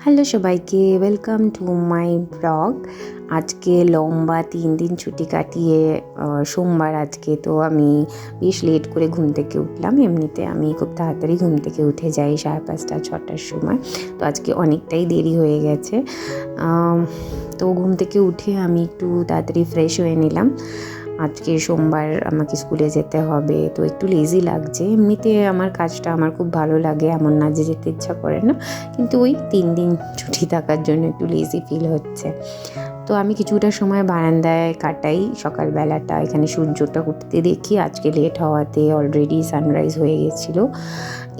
Hello সবাইকে, welcome to my blog. আজকে লম্বা 3 দিন ছুটি কাটিয়ে সোমবার আজকে, তো আমি বেশ লেট করে ঘুম থেকে উঠলাম। এমনিতে আমি খুব তাড়াতাড়ি ঘুম থেকে উঠে যাই 5:30 6টার সময়, তো আজকে অনেকটাই দেরি হয়ে গেছে। তো ঘুম থেকে উঠে আমি একটু তাড়াতাড়ি ফ্রেশ হয়ে নিলাম। আজকে সোমবার আমাকে স্কুলে যেতে হবে, তো একটু লেজি লাগছে। এমনিতে আমার কাজটা আমার খুব ভালো লাগে, এমন না যে যেতে ইচ্ছা করে না, কিন্তু ওই 3 দিন ছুটি থাকার জন্য একটু লেজি ফিল হচ্ছে। তো আমি কিছুটা সময় বারান্দায় কাটাই সকালবেলাটা, এখানে সূর্যটা উঠতে দেখি। আজকে লেট হওয়াতে অলরেডি সানরাইজ হয়ে গেছিলো।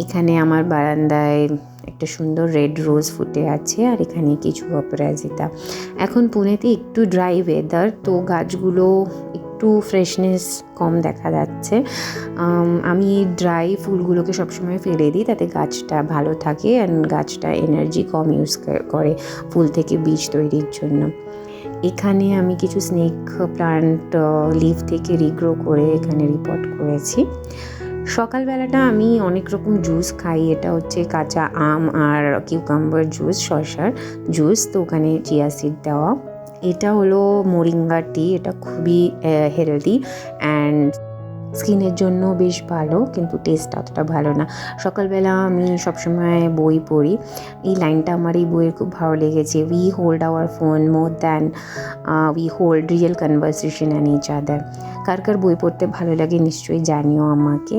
এখানে আমার বারান্দায় একটা সুন্দর রেড রোজ ফুটে আছে, আর এখানে কিছু অপরাজিতা। এখন পুনেতে একটু ড্রাই ওয়েদার, তো গাছগুলো একটু ফ্রেশনেস কম দেখা যাচ্ছে। আমি ড্রাই ফুলগুলোকে সবসময় ফেলে দিই, তাতে গাছটা ভালো থাকে অ্যান্ড গাছটা এনার্জি কম ইউজ করে ফুল থেকে বীজ তৈরির জন্য। এখানে আমি কিছু স্নেক প্লান্ট লিভ থেকে রিগ্রো করে এখানে রিপোর্ট করেছি। সকালবেলাটা আমি অনেক রকম জুস খাই। এটা হচ্ছে কাঁচা আম আর কিউকাম্বার জুস, শসার জুস, তো ওখানে চিয়া সিড দেওয়া। এটা হলো মোরিঙ্গা টি, এটা খুবই হেলদি অ্যান্ড স্কিনের জন্য বেশ ভালো, কিন্তু টেস্ট অতটা ভালো না। সকালবেলা আমি সবসময় বই পড়ি। এই লাইনটা আমার এই বইয়ের খুব ভালো লেগেছে, we hold our phone more than we hold real conversation and each other. কার কার বই পড়তে ভালো লাগে নিশ্চয়ই জানিও আমাকে।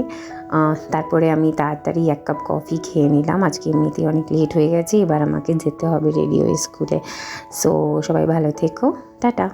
তারপরে আমি তাড়াতাড়ি 1 কাপ কফি খেয়ে নিলাম। আজকে এমনিতেই অনেক লেট হয়ে গেছে, এবার আমাকে যেতে হবে রেডি হয়ে স্কুলে। সো সবাই ভালো থেকো, টাটা।